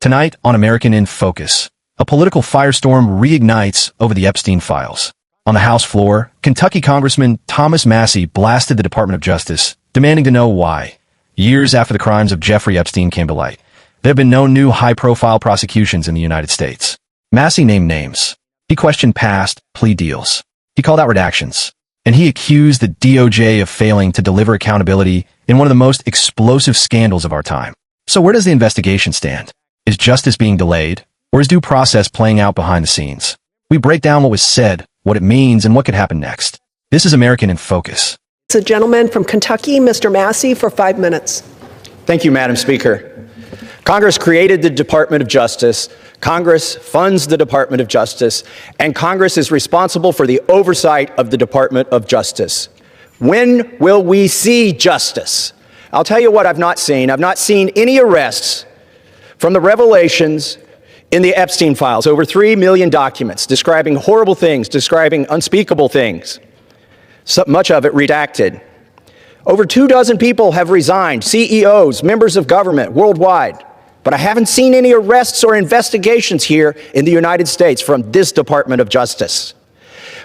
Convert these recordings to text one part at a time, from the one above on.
Tonight on American in Focus, a political firestorm reignites over the Epstein files. On the House floor, Kentucky Congressman Massie blasted the Department of Justice, demanding to know why. Years after the crimes of Jeffrey Epstein came to light, there have been no new high-profile prosecutions in the United States. Massie named names. He questioned past plea deals. He called out redactions. And he accused the DOJ of failing to deliver accountability in one of the most explosive scandals of our time. So where does the investigation stand? Is justice being delayed, or is due process playing out behind the scenes? We break down what was said, what it means, and what could happen next. This is American in Focus. It's a gentleman from Kentucky, Mr. Massie, for 5 minutes. Thank you, Madam Speaker. Congress created the Department of Justice, Congress funds the Department of Justice, and Congress is responsible for the oversight of the Department of Justice. When will we see justice? I'll tell you what I've not seen. I've not seen any arrests from the revelations in the Epstein files, over 3 million documents describing horrible things, describing unspeakable things, so much of it redacted. Over 24 people have resigned, CEOs, members of government worldwide, but I haven't seen any arrests or investigations here in the United States from this Department of Justice.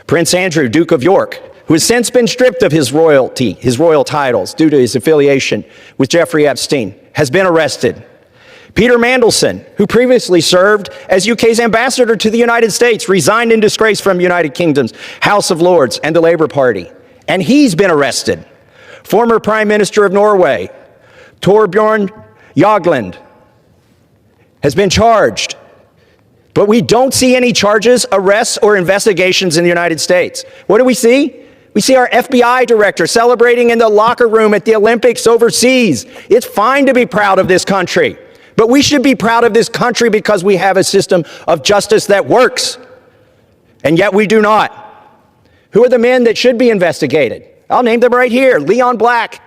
Prince Andrew, Duke of York, who has since been stripped of his royal titles due to his affiliation with Jeffrey Epstein, has been arrested. Peter Mandelson, who previously served as UK's ambassador to the United States, resigned in disgrace from United Kingdom's House of Lords and the Labour Party, and he's been arrested. Former Prime Minister of Norway, Torbjorn Jagland, has been charged, but we don't see any charges, arrests, or investigations in the United States. What do we see? We see our FBI director celebrating in the locker room at the Olympics overseas. It's fine to be proud of this country. But we should be proud of this country because we have a system of justice that works. And yet we do not. Who are the men that should be investigated? I'll name them right here. Leon Black.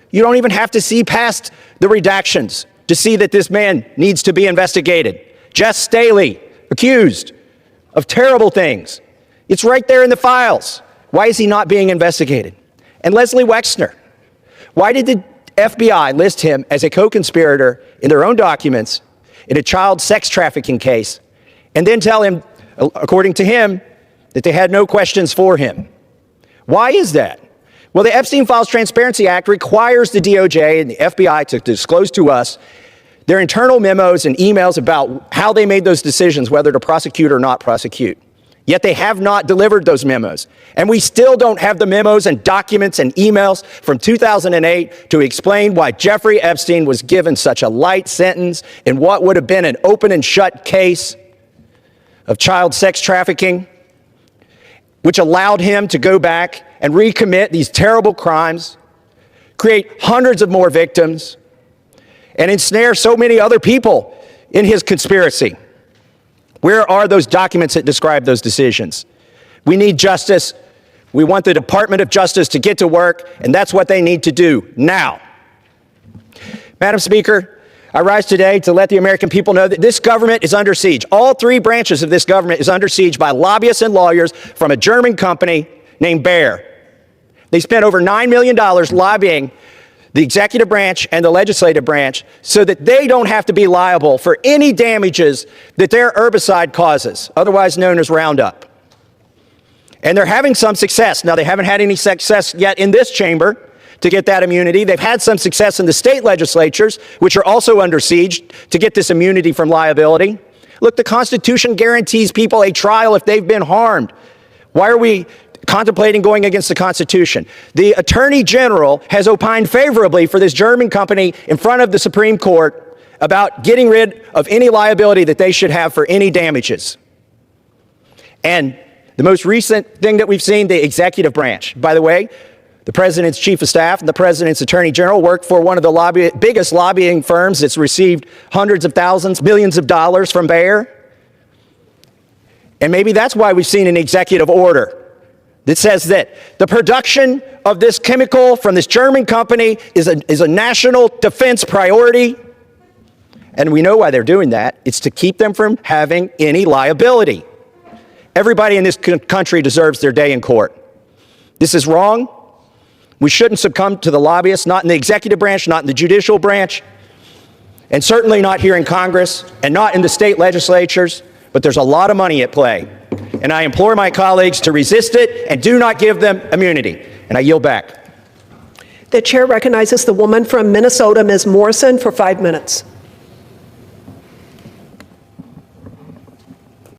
You don't even have to see past the redactions to see that this man needs to be investigated. Jess Staley, accused of terrible things. It's right there in the files. Why is he not being investigated? And Leslie Wexner. Why did the FBI list him as a co-conspirator in their own documents in a child sex trafficking case, and then tell him, according to him, that they had no questions for him? Why is that? Well, the Epstein Files Transparency Act requires the DOJ and the FBI to disclose to us their internal memos and emails about how they made those decisions, whether to prosecute or not prosecute. Yet they have not delivered those memos. And we still don't have the memos and documents and emails from 2008 to explain why Jeffrey Epstein was given such a light sentence in what would have been an open and shut case of child sex trafficking, which allowed him to go back and recommit these terrible crimes, create hundreds of more victims, and ensnare so many other people in his conspiracy. Where are those documents that describe those decisions? We need justice. We want the Department of Justice to get to work, and that's what they need to do now. Madam Speaker, I rise today to let the American people know that this government is under siege. All 3 branches of this government is under siege by lobbyists and lawyers from a German company named Bayer. They spent over $9 million lobbying the executive branch and the legislative branch so that they don't have to be liable for any damages that their herbicide causes, otherwise known as Roundup. And they're having some success. Now, they haven't had any success yet in this chamber to get that immunity. They've had some success in the state legislatures, which are also under siege, to get this immunity from liability. Look, the Constitution guarantees people a trial if they've been harmed. Why are we contemplating going against the Constitution? The Attorney General has opined favorably for this German company in front of the Supreme Court about getting rid of any liability that they should have for any damages. And the most recent thing that we've seen, the executive branch. By the way, the President's Chief of Staff and the President's Attorney General work for one of the biggest lobbying firms that's received hundreds of thousands, millions of dollars from Bayer. And maybe that's why we've seen an executive order that says that the production of this chemical from this German company is a national defense priority. And we know why they're doing that. It's to keep them from having any liability. Everybody in this country deserves their day in court. This is wrong. We shouldn't succumb to the lobbyists, not in the executive branch, not in the judicial branch. and certainly not here in Congress and not in the state legislatures, but there's a lot of money at play. And I implore my colleagues to resist it and do not give them immunity. And I yield back. The chair recognizes the woman from Minnesota, Ms. Morrison, for 5 minutes.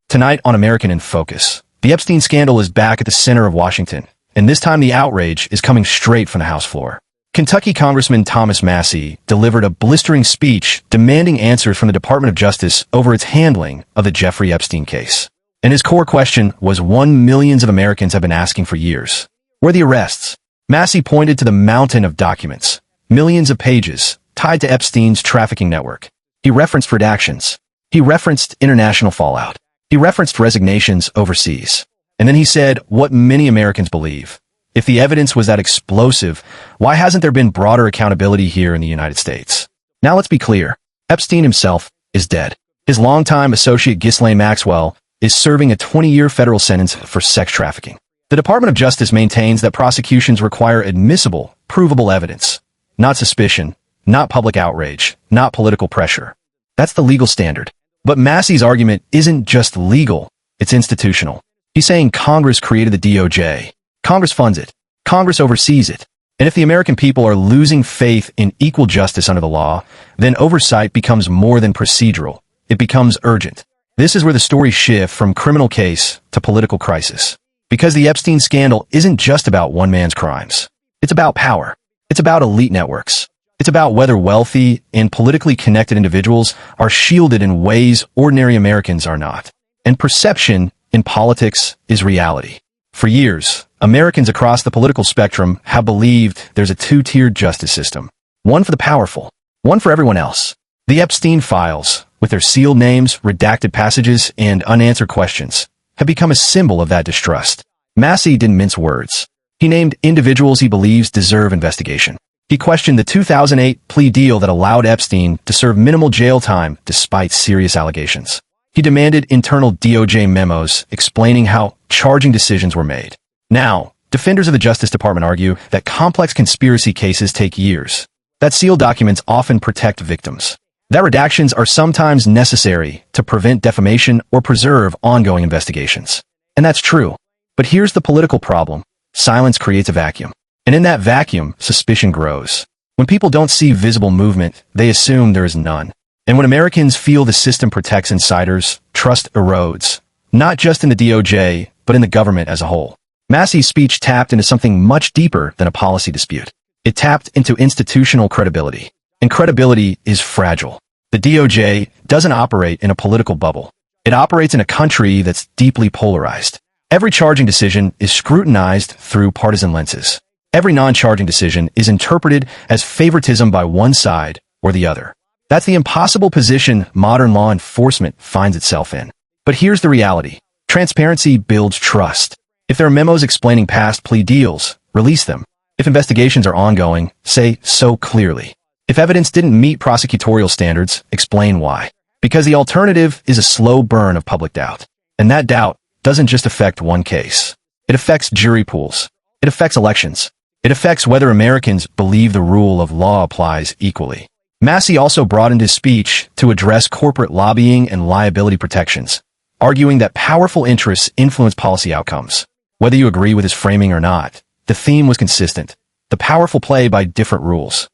Tonight on American in Focus, the Epstein scandal is back at the center of Washington, and this time the outrage is coming straight from the House floor. Kentucky Congressman Thomas Massie delivered a blistering speech demanding answers from the Department of Justice over its handling of the Jeffrey Epstein case. And his core question was one millions of Americans have been asking for years. Were the arrests? Massie pointed to the mountain of documents, millions of pages, tied to Epstein's trafficking network. He referenced redactions. He referenced international fallout. He referenced resignations overseas. And then he said what many Americans believe. If the evidence was that explosive, why hasn't there been broader accountability here in the United States? Now let's be clear. Epstein himself is dead. His longtime associate Ghislaine Maxwell is serving a 20-year federal sentence for sex trafficking. The Department of Justice maintains that prosecutions require admissible, provable evidence, not suspicion, not public outrage, not political pressure. That's the legal standard. But Massie's argument isn't just legal, it's institutional. He's saying Congress created the DOJ. Congress funds it. Congress oversees it. And if the American people are losing faith in equal justice under the law, then oversight becomes more than procedural. It becomes urgent. This is where the stories shift from criminal case to political crisis. Because the Epstein scandal isn't just about one man's crimes. It's about power. It's about elite networks. It's about whether wealthy and politically connected individuals are shielded in ways ordinary Americans are not. And perception in politics is reality. For years, Americans across the political spectrum have believed there's a two-tiered justice system. One for the powerful, one for everyone else. The Epstein files, with their sealed names, redacted passages, and unanswered questions, have become a symbol of that distrust. Massie didn't mince words. He named individuals he believes deserve investigation. He questioned the 2008 plea deal that allowed Epstein to serve minimal jail time despite serious allegations. He demanded internal DOJ memos explaining how charging decisions were made. Now, defenders of the Justice Department argue that complex conspiracy cases take years, that sealed documents often protect victims, that redactions are sometimes necessary to prevent defamation or preserve ongoing investigations. And that's true. But here's the political problem. Silence creates a vacuum. And in that vacuum, suspicion grows. When people don't see visible movement, they assume there is none. And when Americans feel the system protects insiders, trust erodes, not just in the DOJ, but in the government as a whole. Massie's speech tapped into something much deeper than a policy dispute. It tapped into institutional credibility. And credibility is fragile. The DOJ doesn't operate in a political bubble. It operates in a country that's deeply polarized. Every charging decision is scrutinized through partisan lenses. Every non-charging decision is interpreted as favoritism by one side or the other. That's the impossible position modern law enforcement finds itself in. But here's the reality. Transparency builds trust. If there are memos explaining past plea deals, release them. If investigations are ongoing, say so clearly. If evidence didn't meet prosecutorial standards, explain why. Because the alternative is a slow burn of public doubt. And that doubt doesn't just affect one case. It affects jury pools. It affects elections. It affects whether Americans believe the rule of law applies equally. Massie also broadened his speech to address corporate lobbying and liability protections, arguing that powerful interests influence policy outcomes. Whether you agree with his framing or not, the theme was consistent. The powerful play by different rules.